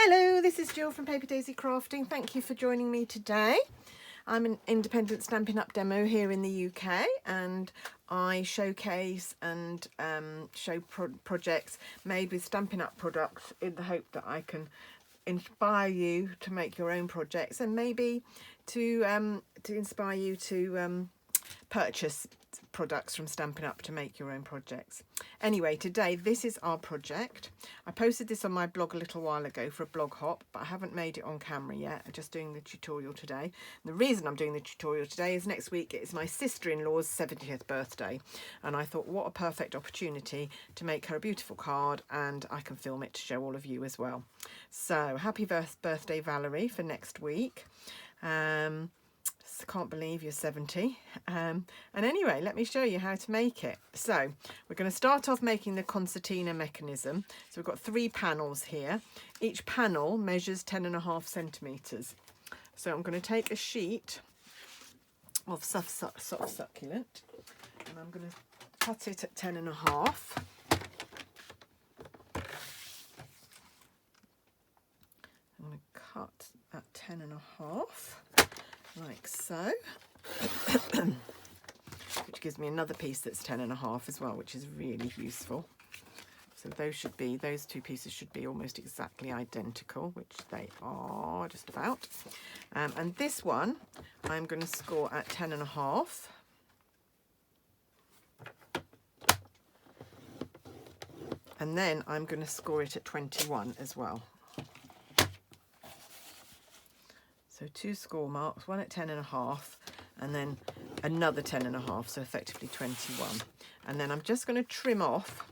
Hello, this is Jill from Paper Daisy Crafting. Thank you for joining me today. I'm an independent Stampin' Up demo here in the UK, and I showcase and show projects made with Stampin' Up products in the hope that I can inspire you to make your own projects, and maybe to inspire you to purchase products from Stampin' Up to make your own projects. Anyway, today this is our project. I posted this on my blog a little while ago for a blog hop, but I haven't made it on camera yet. I'm just doing the tutorial today. And the reason I'm doing the tutorial today is next week it's my sister-in-law's 70th birthday, and I thought what a perfect opportunity to make her a beautiful card, and I can film it to show all of you as well. So happy birthday, Valerie, for next week. Can't believe you're 70. And anyway, let me show you how to make it. So we're going to start off making the concertina mechanism. So we've got 3 panels here. Each panel measures 10.5 centimeters. So I'm going to take a sheet of soft succulent, and I'm going to cut it at 10.5. I'm going to cut at 10.5. like so, which gives me another piece that's 10.5 as well, which is really useful. So those 2 pieces should be almost exactly identical, which they are just about. And this one I'm going to score at 10.5. And then I'm going to score it at 21 as well. So 2 score marks, one at 10.5 and then another 10.5, so effectively 21. And then I'm just going to trim off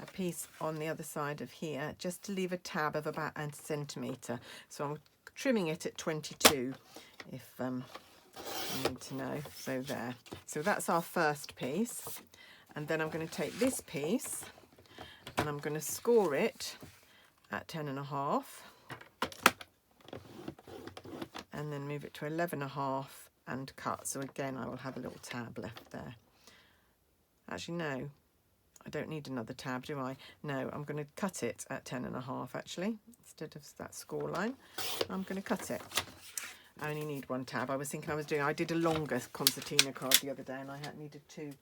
a piece on the other side of here just to leave a tab of about a centimetre. So I'm trimming it at 22 if you need to know. So there. So that's our first piece. And then I'm going to take this piece and I'm going to score it at 10.5. and then move it to 11.5 and cut. So again, I will have a little tab left there. Actually, no, I don't need another tab, do I? No, I'm going to cut it at 10.5 actually, instead of that score line. I'm going to cut it. I only need 1 tab. I was thinking I did a longer concertina card the other day, and I needed to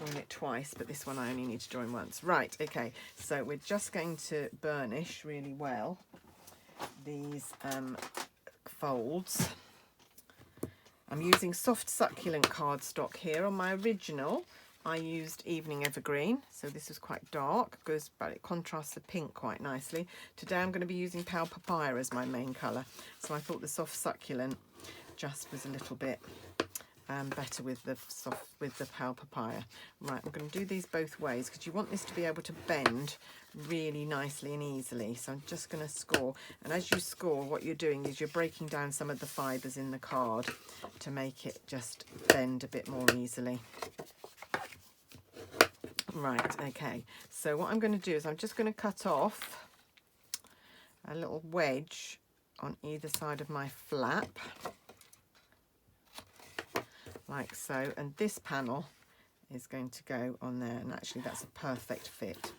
join it twice, but this one I only need to join once. Right, okay, so we're just going to burnish really well these folds. I'm using soft succulent cardstock here. On my original I used Evening Evergreen, so this is quite dark, but it contrasts the pink quite nicely. Today I'm going to be using Pale Papaya as my main colour, so I thought the soft succulent just was a little bit better with the Pale Papaya. Right, I'm going to do these both ways because you want this to be able to bend really nicely and easily. So I'm just going to score, and as you score, what you're doing is you're breaking down some of the fibres in the card to make it just bend a bit more easily. Right, okay, so what I'm going to do is I'm just going to cut off a little wedge on either side of my flap, like so, and this panel is going to go on there, and actually that's a perfect fit.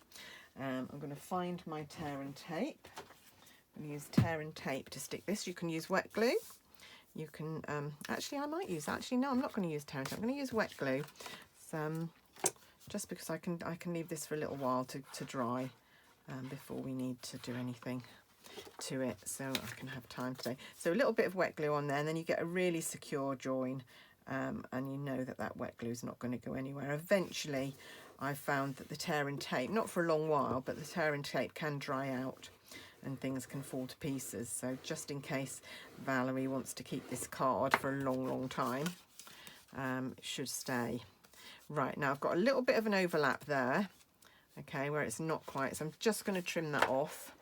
I'm going to find my tear and tape. I'm going to use tear and tape to stick this. You can use wet glue. You can actually I might use no, I'm not going to use tear and tape. I'm going to use wet glue. So, just because I can leave this for a little while to dry before we need to do anything to it, so I can have time today. So a little bit of wet glue on there, and then you get a really secure join. And you know that wet glue is not going to go anywhere. Eventually I found that the tear and tape, not for a long while, but the tear and tape can dry out and things can fall to pieces. So just in case Valerie wants to keep this card for a long time, it should stay. Right, now I've got a little bit of an overlap there, okay, where it's not quite, so I'm just going to trim that off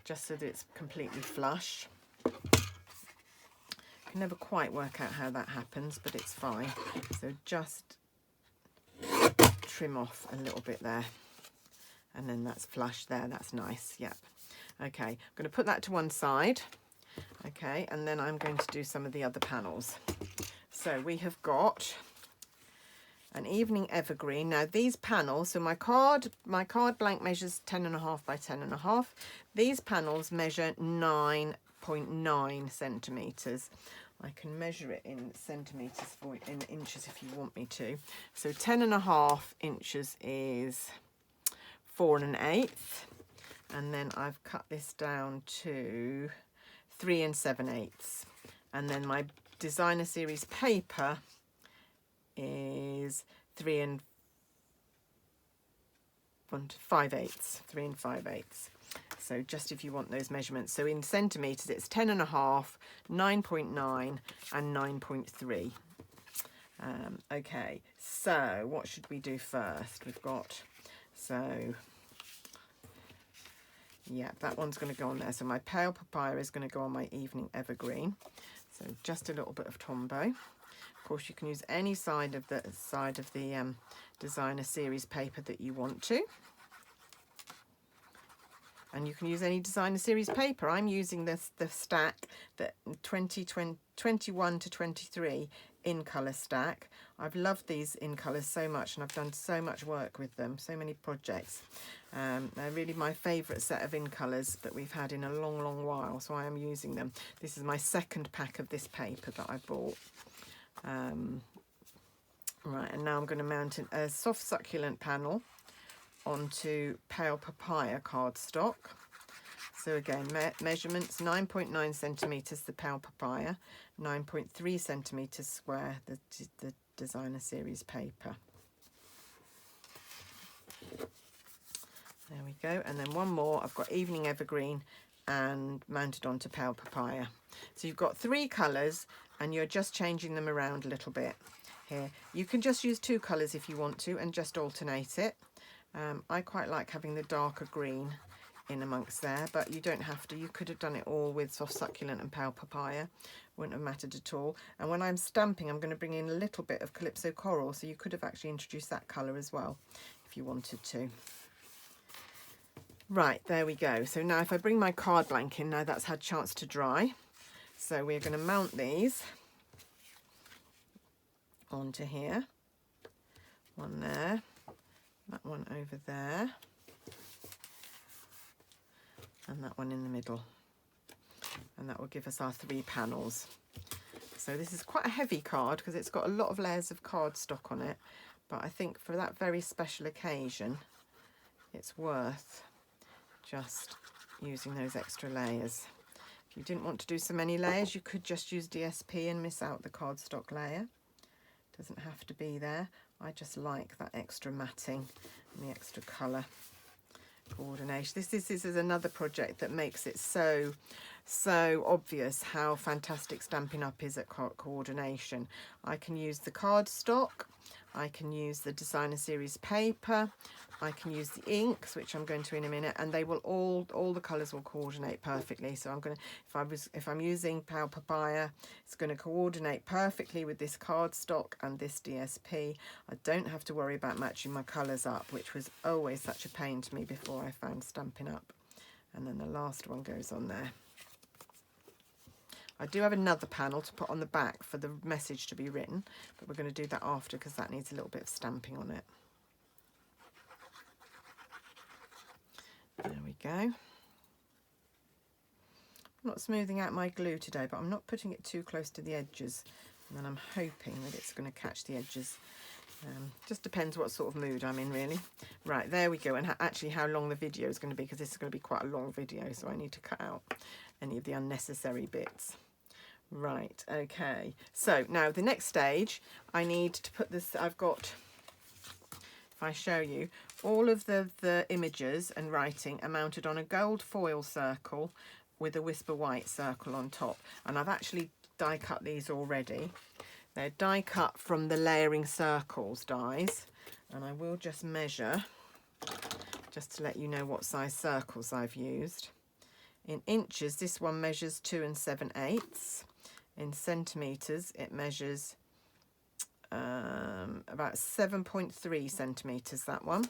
just so that it's completely flush. Can never quite work out how that happens, but it's fine. So just trim off a little bit there, and then that's flush there. That's nice. Yep. Okay, I'm going to put that to one side. Okay, and then I'm going to do some of the other panels. So we have got an evening evergreen. Now these panels, so my card blank measures 10.5 by 10.5. These panels measure 9.9 centimeters. I can measure it in centimeters for in inches if you want me to. So 10.5 inches is 4 1/8, and then I've cut this down to 3 7/8, and then my designer series paper is 3 5/8, 3 5/8. So just if you want those measurements. So in centimeters, it's 10.5, 9.9, and 9.3. Okay, so what should we do first? We've got, so yeah, that one's going to go on there. So my pale papaya is going to go on my evening evergreen. So just a little bit of Tombow. Of course, you can use any side of the designer series paper that you want to. And you can use any designer series paper. I'm using the stack, that 21 to 23 in colour stack. I've loved these in colours so much, and I've done so much work with them, so many projects. They're really my favourite set of in colours that we've had in a long, long while, so I am using them. This is my second pack of this paper that I bought. Right, and now I'm going to mount a soft succulent panel onto pale papaya cardstock. So again, measurements 9.9 centimeters the pale papaya, 9.3 centimeters square the designer series paper. There we go, and then one more. I've got evening evergreen and mounted onto pale papaya. So you've got 3 colours, and you're just changing them around a little bit here. You can just use 2 colours if you want to, and just alternate it. I quite like having the darker green in amongst there, but you don't have to. You could have done it all with soft succulent and pale papaya. Wouldn't have mattered at all. And when I'm stamping, I'm going to bring in a little bit of Calypso Coral, so you could have actually introduced that colour as well if you wanted to. Right, there we go. So now if I bring my card blank in, now that's had a chance to dry. So we're going to mount these onto here. One there. That one over there, and that one in the middle, and that will give us our 3 panels. So this is quite a heavy card because it's got a lot of layers of cardstock on it, but I think for that very special occasion it's worth just using those extra layers. If you didn't want to do so many layers, you could just use DSP and miss out the cardstock layer. It doesn't have to be there. I just like that extra matting and the extra colour coordination. This is another project that makes it so obvious how fantastic Stampin' Up is at coordination. I can use the cardstock, I can use the designer series paper, I can use the inks, which I'm going to in a minute, and they will all the colours will coordinate perfectly. So I'm going to, if I'm using pale papaya, it's going to coordinate perfectly with this cardstock and this DSP. I don't have to worry about matching my colours up, which was always such a pain to me before I found Stampin' Up. And then the last one goes on there. I do have another panel to put on the back for the message to be written, but we're going to do that after because that needs a little bit of stamping on it. There we go. I'm not smoothing out my glue today, but I'm not putting it too close to the edges, and then I'm hoping that it's going to catch the edges. Just depends what sort of mood I'm in, really. Right, there we go, and actually how long the video is going to be, because this is going to be quite a long video, so I need to cut out any of the unnecessary bits. Right, okay, so now the next stage, I need to put this, I've got, if I show you, all of the images and writing are mounted on a gold foil circle with a Whisper White circle on top. And I've actually die cut these already. They're die cut from the Layering Circles dies. And I will just measure, just to let you know what size circles I've used. In inches, this one measures 2 7/8. In centimetres, it measures about 7.3 centimetres, that one.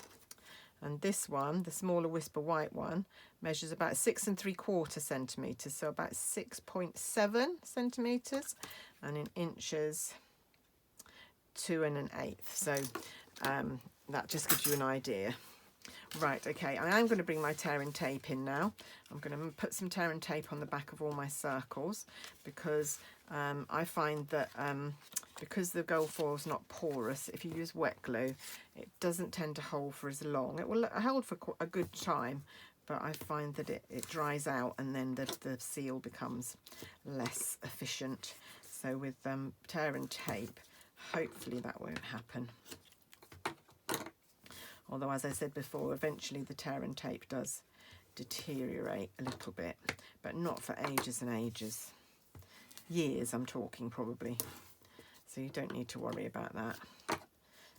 And this one, the smaller Whisper White one, measures about 6 3/4 centimetres, so about 6.7 centimetres. And in inches, 2 1/8. So that just gives you an idea. Right, okay, I am going to bring my tear and tape in now. I'm going to put some tear and tape on the back of all my circles because I find that because the gold foil is not porous, if you use wet glue, it doesn't tend to hold for as long. It will hold for a good time, but I find that it dries out and then the seal becomes less efficient. So with tear and tape, hopefully that won't happen. Although, as I said before, eventually the tear and tape does deteriorate a little bit, but not for ages and ages. Years, I'm talking probably. So you don't need to worry about that.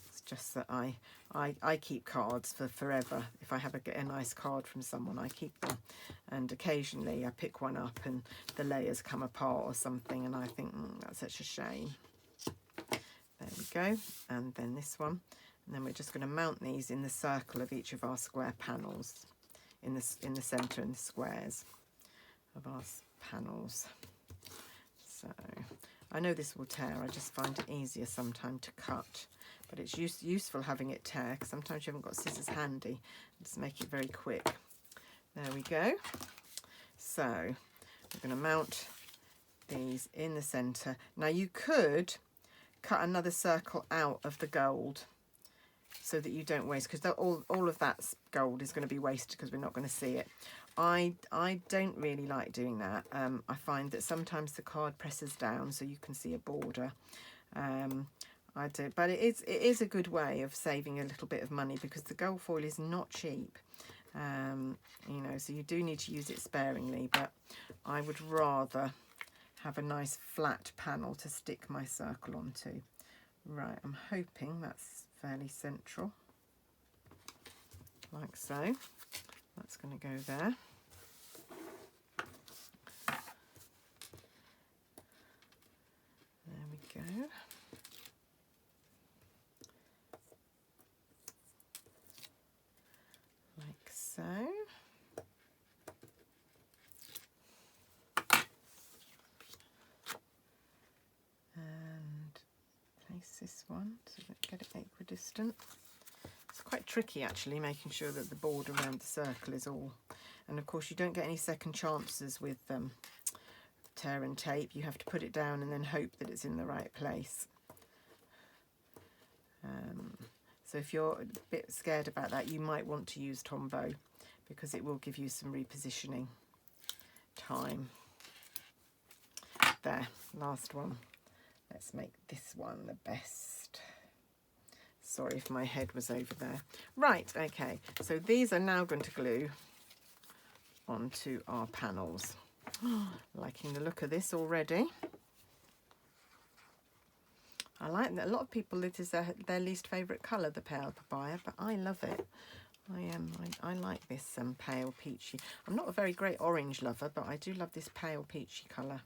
It's just that I keep cards for forever. If I get a nice card from someone, I keep them. And occasionally I pick one up and the layers come apart or something, and I think, that's such a shame. There we go. And then this one. And then we're just going to mount these in the circle of each of our square panels, in the centre and the squares of our panels. So I know this will tear. I just find it easier sometimes to cut, but it's useful having it tear because sometimes you haven't got scissors handy. Just make it very quick. There we go. So we're going to mount these in the centre. Now you could cut another circle out of the gold so that you don't waste, because all of that gold is going to be wasted because we're not going to see it. I don't really like doing that. I find that sometimes the card presses down so you can see a border. I do, but it is a good way of saving a little bit of money because the gold foil is not cheap. You know, so you do need to use it sparingly, but I would rather have a nice flat panel to stick my circle onto. Right, I'm hoping that's fairly central, like so. That's going to go there. There we go. Like so. And place this one so that get it equidistant. It's quite tricky actually, making sure that the border around the circle is all, and of course you don't get any second chances with tear and tape. You have to put it down and then hope that it's in the right place. So if you're a bit scared about that, you might want to use Tombow because it will give you some repositioning time. There, last one. Let's make this one the best. Sorry if my head was over there. Right, okay, so these are now going to glue onto our panels. Liking the look of this already. I like that. A lot of people, it is their least favourite colour, the pale papaya, but I love it. I like this pale peachy. I'm not a very great orange lover, but I do love this pale peachy colour.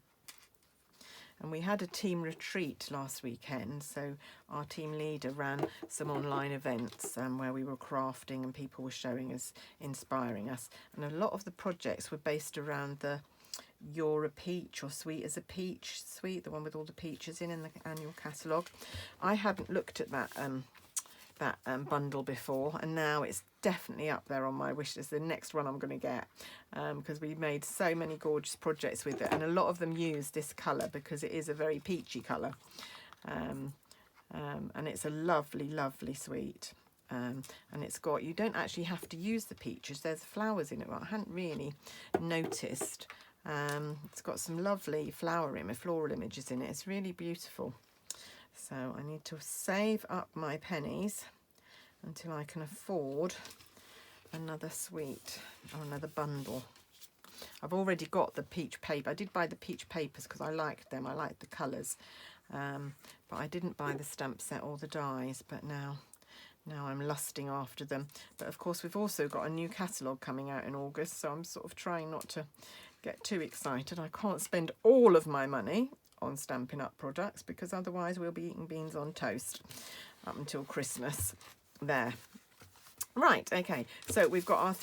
And we had a team retreat last weekend, so our team leader ran some online events where we were crafting and people were showing us, inspiring us. And a lot of the projects were based around the You're a Peach or Sweet as a Peach suite, the one with all the peaches in the annual catalogue. I hadn't looked at that bundle before, and now it's definitely up there on my wish list. The next one I'm going to get, because we made so many gorgeous projects with it, and a lot of them use this colour because it is a very peachy colour, and it's a lovely suite, and it's got, you don't actually have to use the peaches, there's flowers in it. Well, I hadn't really noticed. It's got some lovely floral images in it. It's really beautiful. So I need to save up my pennies until I can afford another suite or another bundle. I've already got the peach paper. I did buy the peach papers because I liked them. I liked the colours. But I didn't buy the stamp set or the dies. But now I'm lusting after them. But of course we've also got a new catalogue coming out in August. So I'm sort of trying not to get too excited. I can't spend all of my money on Stampin' Up products because otherwise we'll be eating beans on toast up until Christmas. There. Right, okay, so we've got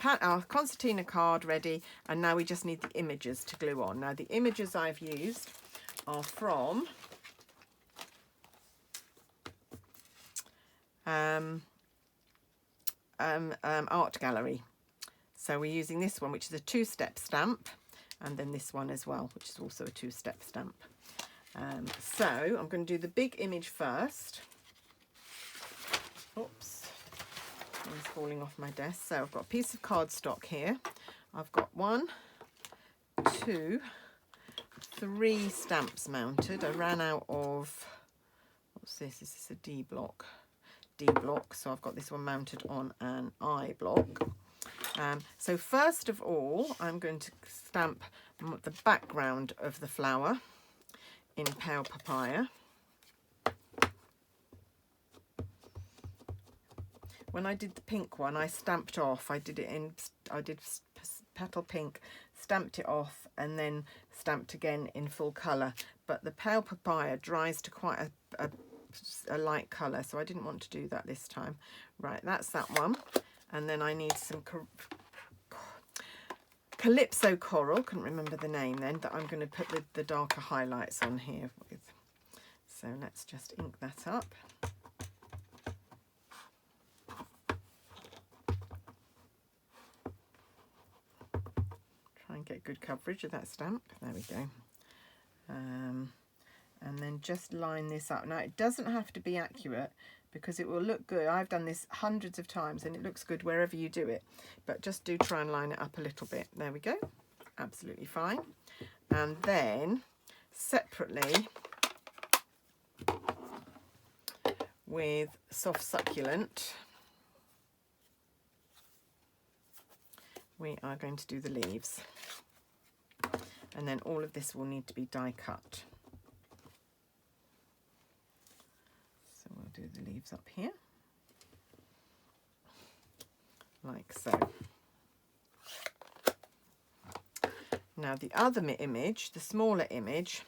our Concertina card ready, and now we just need the images to glue on. Now the images I've used are from art gallery. So we're using this one, which is a 2-step stamp, and then this one as well, which is also a 2-step stamp. So I'm going to do the big image first. Oops, it's falling off my desk. So I've got a piece of cardstock here. I've got 1, 2, 3 stamps mounted. I ran out of, what's this? Is this a D block? D block. So I've got this one mounted on an I block. So first of all, I'm going to stamp the background of the flower in Pale Papaya. When I did the pink one, I stamped off. I did petal pink, stamped it off, and then stamped again in full colour. But the Pale Papaya dries to quite a light colour, so I didn't want to do that this time. Right, that's that one. And then I need some Calypso Coral, couldn't remember the name then, that I'm going to put the darker highlights on here with. So let's just ink that up. Try and get good coverage of that stamp. There we go. And then just line this up. Now it doesn't have to be accurate, because it will look good. I've done this hundreds of times and it looks good wherever you do it, but just do try and line it up a little bit. There we go, absolutely fine. And then separately with Soft Succulent, we are going to do the leaves, and then all of this will need to be die cut. Do the leaves up here like so. Now the other image, the smaller image,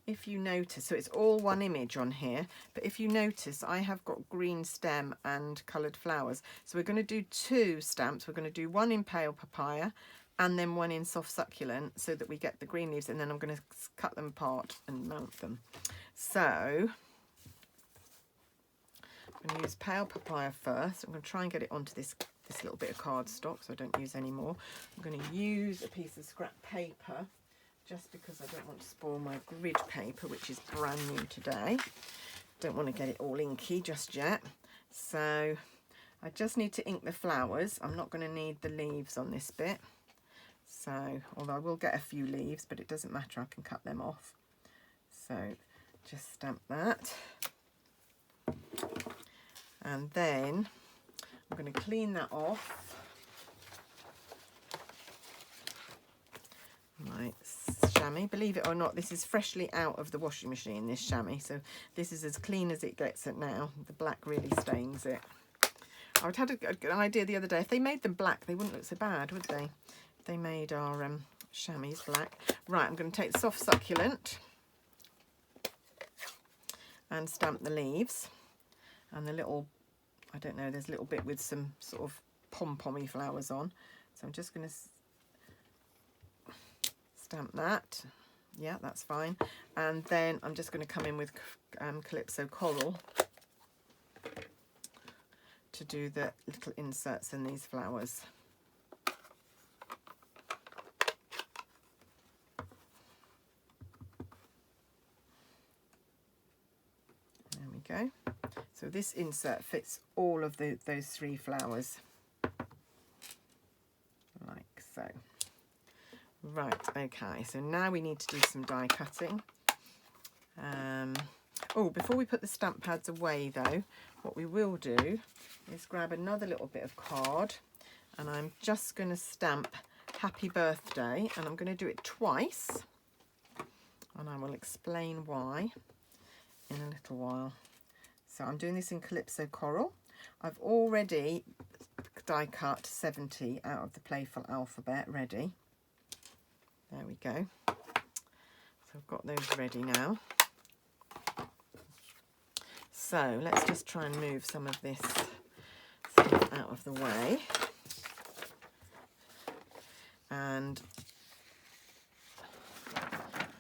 if you notice, so it's all one image on here, but if you notice I have got green stem and coloured flowers, so we're going to do 2 stamps. We're going to do one in Pale Papaya and then one in Soft Succulent, so that we get the green leaves, and then I'm going to cut them apart and mount them. So I'm going to use Pale Papaya first. I'm going to try and get it onto this little bit of cardstock so I don't use any more. I'm going to use a piece of scrap paper just because I don't want to spoil my grid paper, which is brand new today. Don't want to get it all inky just yet. So I just need to ink the flowers. I'm not going to need the leaves on this bit. So, although I will get a few leaves, but it doesn't matter, I can cut them off. So just stamp that. And then I'm going to clean that off. My chamois, believe it or not, this is freshly out of the washing machine, this chamois. So this is as clean as it gets it now. The black really stains it. I had an idea the other day. If they made them black, they wouldn't look so bad, would they? If they made our chamois black. Right, I'm going to take the Soft Succulent and stamp the leaves. And the little, I don't know, there's a little bit with some sort of pom-pommy flowers on. So I'm just going to stamp that. Yeah, that's fine. And then I'm just going to come in with Calypso Coral to do the little inserts in these flowers. There we go. So this insert fits all of those 3 flowers, like so. Right, okay, so now we need to do some die cutting. Oh, before we put the stamp pads away though, what we will do is grab another little bit of card, and I'm just going to stamp Happy Birthday, and I'm going to do it twice, and I will explain why in a little while. So I'm doing this in Calypso Coral. I've already die cut 70 out of the Playful Alphabet ready. There we go. So I've got those ready now. So let's just try and move some of this stuff out of the way. And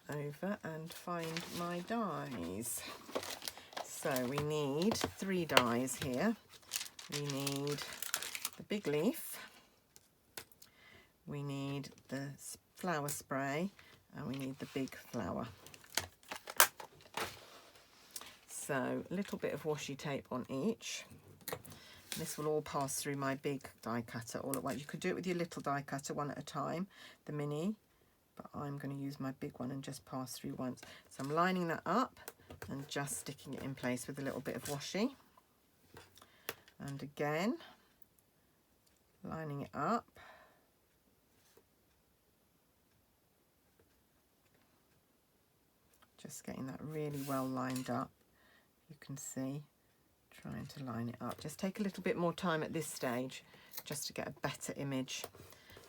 over and find my dies. So we need 3 dies here. We need the big leaf, we need the flower spray, and we need the big flower. So a little bit of washi tape on each. This will all pass through my big die cutter all at once. You could do it with your little die cutter one at a time, the mini, but I'm going to use my big one and just pass through once. So I'm lining that up and just sticking it in place with a little bit of washi. And again, lining it up. Just getting that really well lined up. You can see, trying to line it up. Just take a little bit more time at this stage just to get a better image.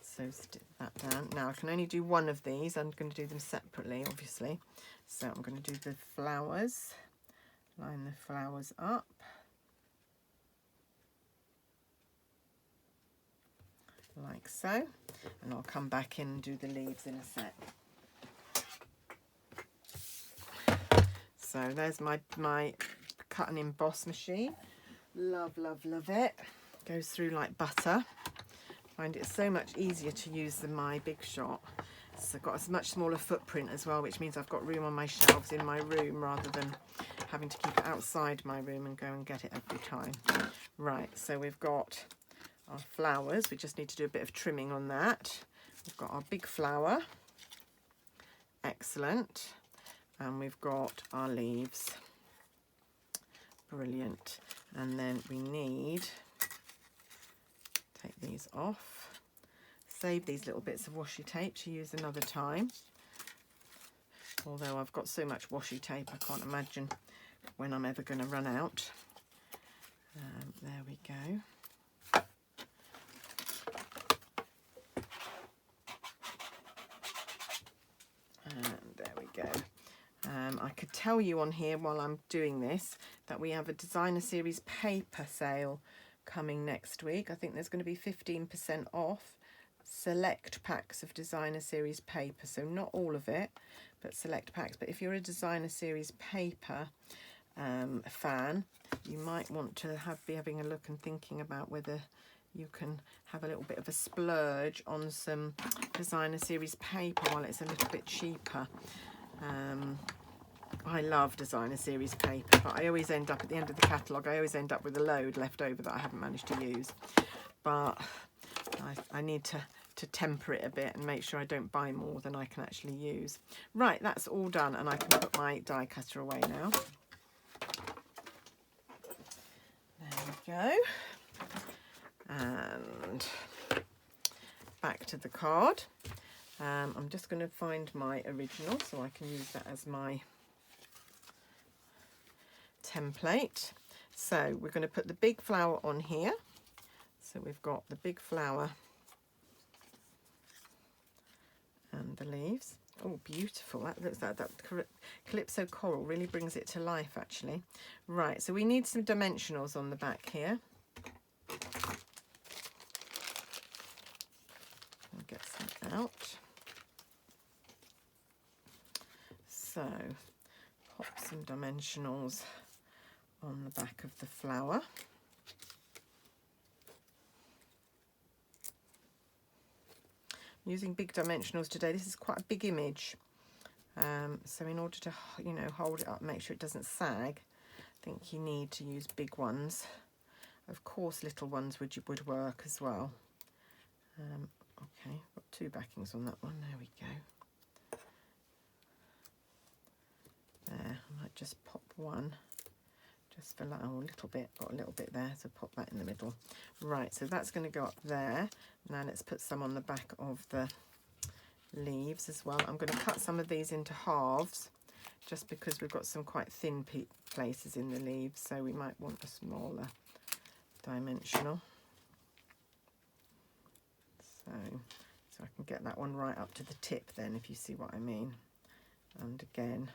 So stick that down. Now I can only do one of these. I'm going to do them separately, obviously. So I'm going to do the flowers. Line the flowers up. Like so. And I'll come back in and do the leaves in a sec. So there's my cut and emboss machine. Love, love, love it. Goes through like butter. Find it so much easier to use than my Big Shot. So I've got a much smaller footprint as well, which means I've got room on my shelves in my room rather than having to keep it outside my room and go and get it every time. Right, so we've got our flowers. We just need to do a bit of trimming on that. We've got our big flower. Excellent. And we've got our leaves. Brilliant. And then we need, take these off, save these little bits of washi tape to use another time. Although I've got so much washi tape, I can't imagine when I'm ever going to run out. There we go. And there we go. I could tell you on here while I'm doing this that we have a designer series paper sale coming next week. I think there's going to be 15% off select packs of designer series paper. So not all of it, but select packs. But if you're a designer series paper fan, you might want to be having a look and thinking about whether you can have a little bit of a splurge on some designer series paper while it's a little bit cheaper. I love designer series paper, but I always end up at the end of the catalogue, I always end up with a load left over that I haven't managed to use. But I need to temper it a bit and make sure I don't buy more than I can actually use. Right, that's all done, and I can put my die cutter away now. There we go. And back to the card. I'm just going to find my original so I can use that as my template. So we're going to put the big flower on here. So we've got the big flower and the leaves. Oh, beautiful. That looks like that Calypso coral really brings it to life, actually. Right, so we need some dimensionals on the back here. I'll get some out. So pop some dimensionals on the back of the flower. I'm using big dimensionals today. This is quite a big image. So in order to, you know, hold it up, make sure it doesn't sag, I think you need to use big ones. Of course, little ones would work as well. Okay, got 2 backings on that one. There we go. There, I might just pop one, just for like, oh, a little bit, got a little bit there, so pop that in the middle. Right, so that's going to go up there. Now let's put some on the back of the leaves as well. I'm going to cut some of these into halves, just because we've got some quite thin places in the leaves, so we might want a smaller dimensional. So I can get that one right up to the tip then, if you see what I mean. And again,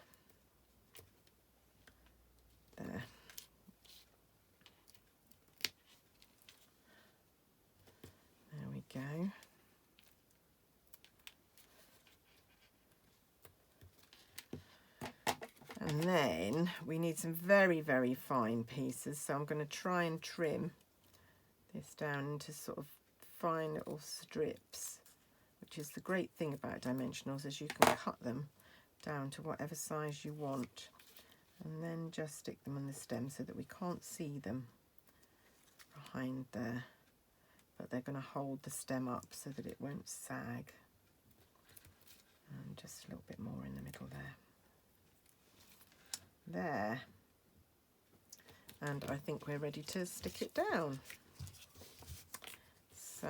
there. There we go. And And then we need some very, very fine pieces. So I'm going to try and trim this down into sort of fine little strips, which is the great thing about dimensionals, is you can cut them down to whatever size you want, and then just stick them on the stem so that we can't see them behind there, but they're going to hold the stem up so that it won't sag. And just a little bit more in the middle there. And I think we're ready to stick it down. So,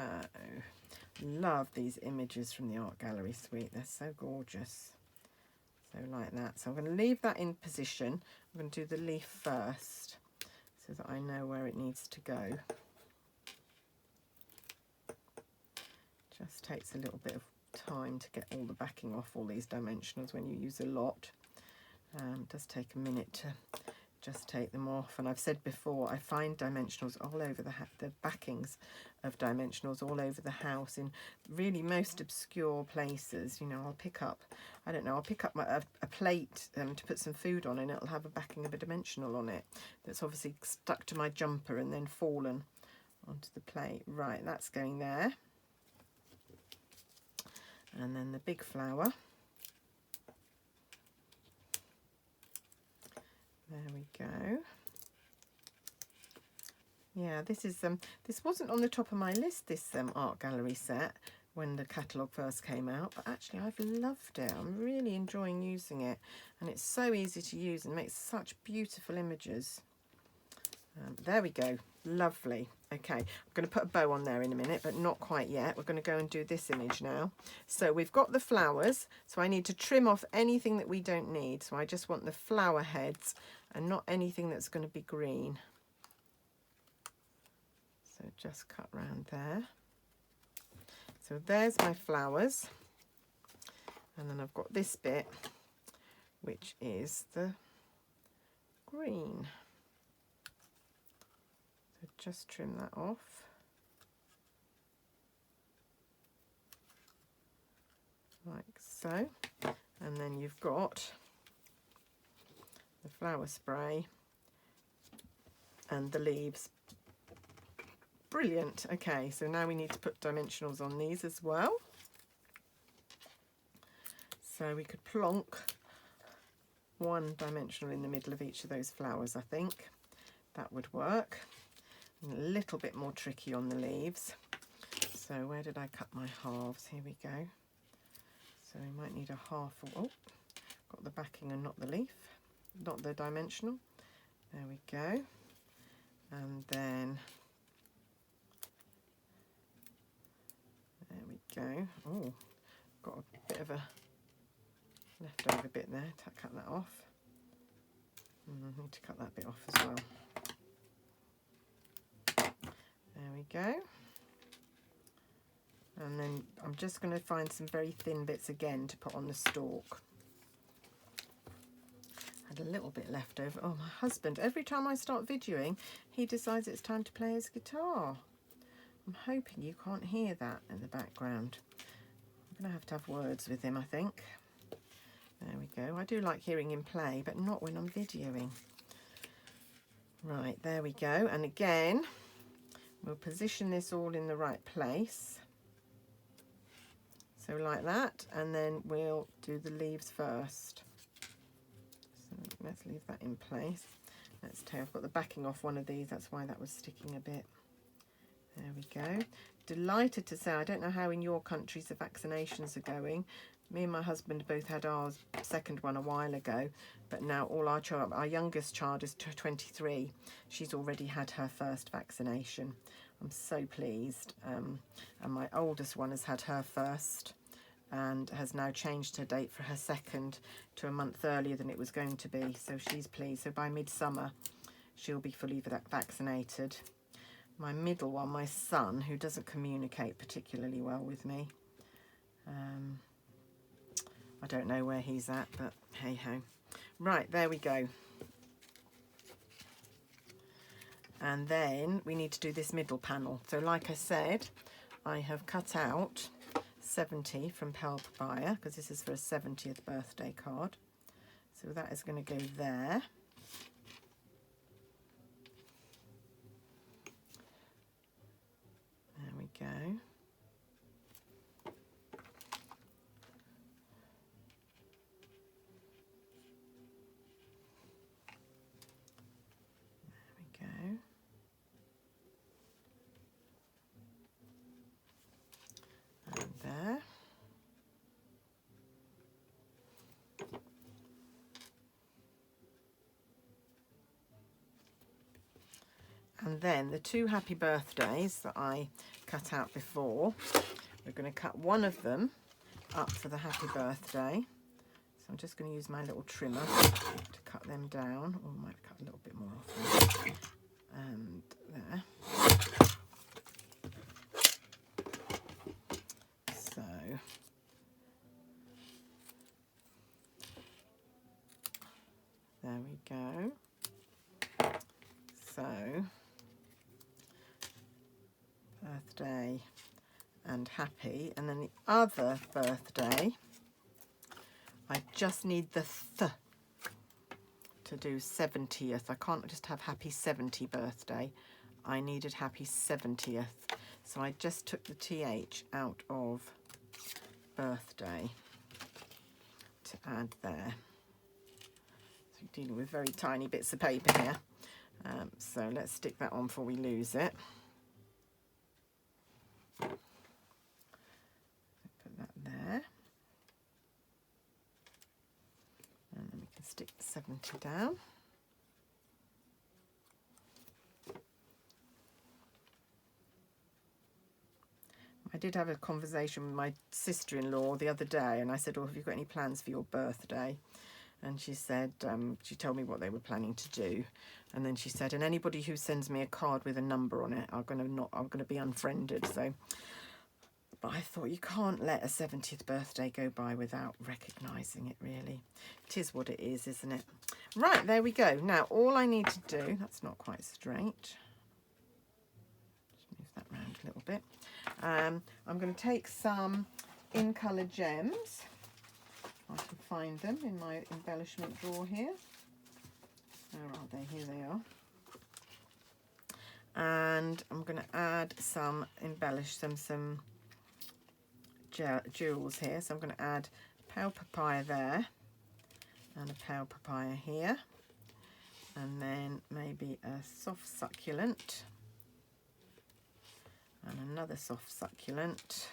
love these images from the art gallery suite. They're so gorgeous. So like that. So I'm going to leave that in position. I'm going to do the leaf first so that I know where it needs to go. Just takes a little bit of time to get all the backing off all these dimensionals when you use a lot. It does take a minute to just take them off, and I've said before, I find dimensionals all over the backings of dimensionals all over the house in really most obscure places. You know, I'll pick up, I don't know, I'll pick up a plate to put some food on, and it'll have a backing of a dimensional on it that's obviously stuck to my jumper and then fallen onto the plate. Right, that's going there. And then the big flower. There we go. Yeah, this is this wasn't on the top of my list, this art gallery set, when the catalogue first came out, but actually I've loved it. I'm really enjoying using it, and it's so easy to use and makes such beautiful images. There we go, lovely. Okay, I'm going to put a bow on there in a minute, but not quite yet. We're going to go and do this image now. So we've got the flowers, so I need to trim off anything that we don't need. So I just want the flower heads and not anything that's going to be green. So just cut round there. So there's my flowers. And then I've got this bit, which is the green. So just trim that off. Like so. And then you've got the flower spray and the leaves. Brilliant. Okay, so now we need to put dimensionals on these as well. So we could plonk one dimensional in the middle of each of those flowers, I think. That would work. And a little bit more tricky on the leaves. So where did I cut my halves? Here we go. So we might need a half. Oh, got the backing and not the leaf, not the dimensional. There we go. And then there we go. Oh, got a bit of a leftover bit there. Cut that off. I need to cut that bit off as well. There we go. And then I'm just going to find some very thin bits again to put on the stalk. Had a little bit left over. Oh, my husband, every time I start videoing, he decides it's time to play his guitar. I'm hoping you can't hear that in the background. I'm going to have words with him, I think. There we go. I do like hearing him play, but not when I'm videoing. Right, there we go. And again, we'll position this all in the right place. So like that, and then we'll do the leaves first. So let's leave that in place. Let's take, I've got the backing off one of these, that's why that was sticking a bit. There we go. Delighted to say, I don't know how in your countries the vaccinations are going. Me and my husband both had our second one a while ago, but now all our youngest child is 23. She's already had her first vaccination. I'm so pleased. And my oldest one has had her first and has now changed her date for her second to a month earlier than it was going to be. So she's pleased. So by midsummer, she'll be fully vaccinated. My middle one, my son, who doesn't communicate particularly well with me. I don't know where he's at, but hey ho. Right, there we go. And then we need to do this middle panel. So like I said, I have cut out 70 from Pearl Papaya because this is for a 70th birthday card. So that is going to go there. There we go. There. And then the two happy birthdays that I cut out before, we're going to cut one of them up for the happy birthday. So I'm just going to use my little trimmer to cut them down, or I might cut a little bit more off them. And there. So there we go. So birthday and happy, and then the other birthday, I just need the th to do 70th. I can't just have happy 70 birthday. I needed happy 70th. So I just took the th out of birthday to add there. So you're dealing with very tiny bits of paper here. So let's stick that on before we lose it. Put that there. And then we can stick the 70 down. I did have a conversation with my sister-in-law the other day, and I said, "Oh, have you got any plans for your birthday?" And she said, she told me what they were planning to do, and then she said, "And anybody who sends me a card with a number on it, I'm gonna be unfriended." So, but I thought, you can't let a 70th birthday go by without recognising it. Really, it is what it is, isn't it? Right, there we go. Now all I need to do, that's not quite straight. Just move that round a little bit. I'm going to take some in colour gems. I can find them in my embellishment drawer here. Where are they? Here they are. And I'm going to add some some jewels here. So I'm going to add pale papaya there, and a pale papaya here, and then maybe a soft succulent, and another soft succulent,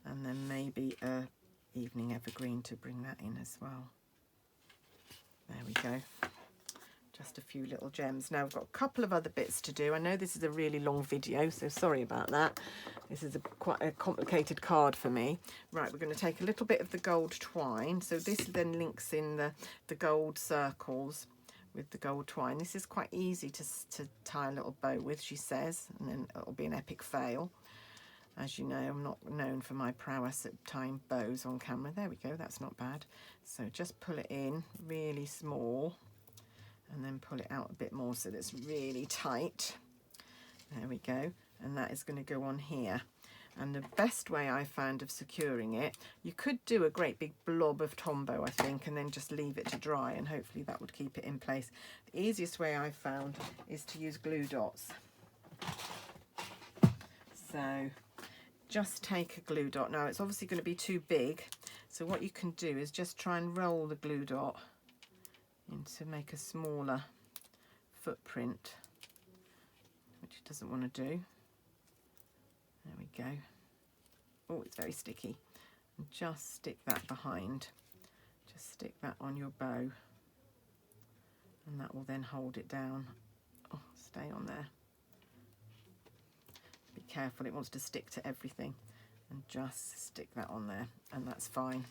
and then maybe a evening evergreen to bring that in as well. There we go. Just a few little gems. Now I've got a couple of other bits to do. I know this is a really long video, so sorry about that. This is quite a complicated card for me. Right, we're going to take a little bit of the gold twine. So this then links in the gold circles with the gold twine. This is quite easy to tie a little bow with, she says, and then it'll be an epic fail. As you know, I'm not known for my prowess at tying bows on camera. There we go, that's not bad. So just pull it in really small, and then pull it out a bit more so that it's really tight. There we go. And that is going to go on here. And the best way I found of securing it, you could do a great big blob of Tombow, I think, and then just leave it to dry, and hopefully that would keep it in place. The easiest way I found is to use glue dots. So just take a glue dot. Now it's obviously going to be too big, so what you can do is just try and roll the glue dot in to make a smaller footprint, which it doesn't want to do. There we go. Oh, it's very sticky. And just stick that behind. Just stick that on your bow, and that will then hold it down. Oh, stay on there. Be careful, it wants to stick to everything. And just stick that on there, and that's fine.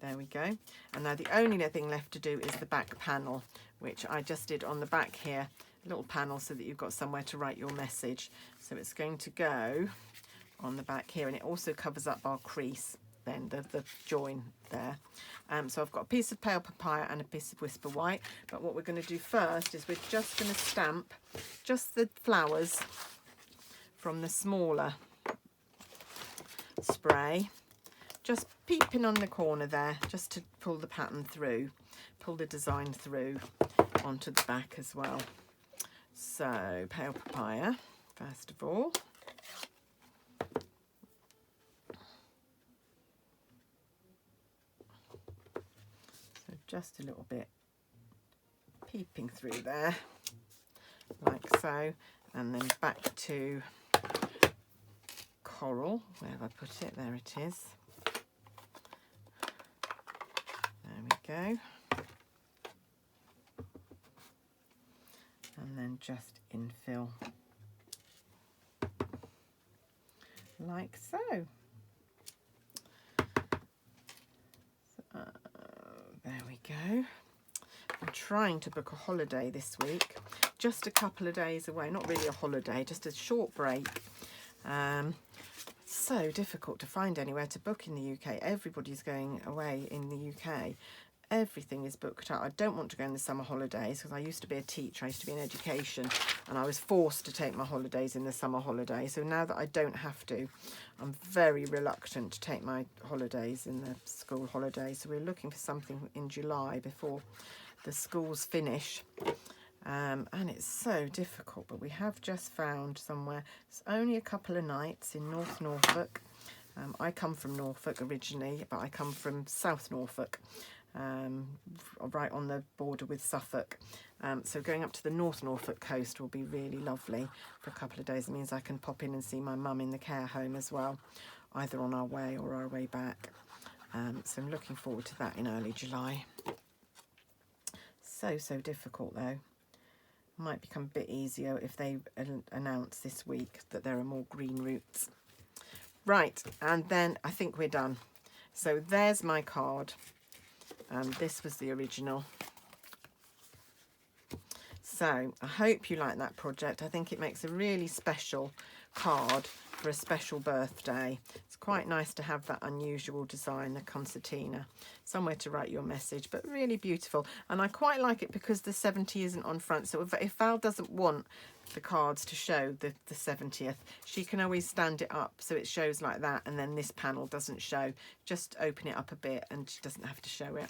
There we go. And now the only thing left to do is the back panel, which I just did on the back here, a little panel so that you've got somewhere to write your message. So it's going to go on the back here, and it also covers up our crease, then the join there. So I've got a piece of pale papaya and a piece of whisper white, but what we're going to do first is we're just going to stamp just the flowers from the smaller spray just peeping on the corner there, just to pull the pattern through, pull the design through onto the back as well. So pale papaya, first of all. So just a little bit peeping through there, like so, and then back to coral. Where have I put it? There it is. There we go. And then just infill like so. There we go. I'm trying to book a holiday this week, just a couple of days away, not really a holiday, just a short break. So difficult to find anywhere to book in the UK. Everybody's going away in the UK. Everything is booked out. I don't want to go in the summer holidays because I used to be a teacher, I used to be in education, and I was forced to take my holidays in the summer holidays. So now that I don't have to, I'm very reluctant to take my holidays in the school holidays. So we're looking for something in July before the schools finish. And it's so difficult, but we have just found somewhere. It's only a couple of nights in North Norfolk. I come from Norfolk originally, but I come from South Norfolk. Right on the border with Suffolk. So going up to the North Norfolk coast will be really lovely for a couple of days. It means I can pop in and see my mum in the care home as well, either on our way or our way back. So I'm looking forward to that in early July. So difficult though. Might become a bit easier if they announce this week that there are more green routes. Right, and then I think we're done. So there's my card. This was the original. So I hope you like that project. I think it makes a really special card for a special birthday. It's quite nice to have that unusual design, the concertina, somewhere to write your message, but really beautiful. And I quite like it because the 70 isn't on front. So if Val doesn't want the cards to show the 70th, she can always stand it up so it shows like that, and then this panel doesn't show. Just open it up a bit and she doesn't have to show it.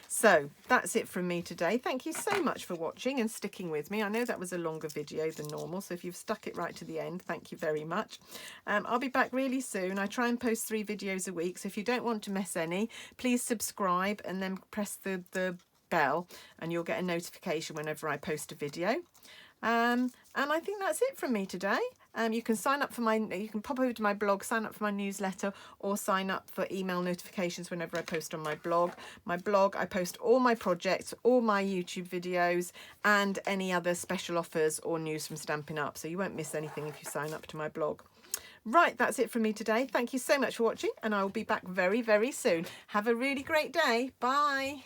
So that's it from me today. Thank you so much for watching and sticking with me. I know that was a longer video than normal, so if you've stuck it right to the end, thank you very much. I'll be back really soon. I try and post 3 videos a week, so if you don't want to miss any, please subscribe and then press the bell and you'll get a notification whenever I post a video. And I think that's it from me today. You can sign up for you can pop over to my blog, sign up for my newsletter, or sign up for email notifications whenever I post on my blog. My blog, I post all my projects, all my YouTube videos, and any other special offers or news from Stampin' Up. So you won't miss anything if you sign up to my blog. Right, that's it from me today. Thank you so much for watching, and I will be back very, very soon. Have a really great day. Bye.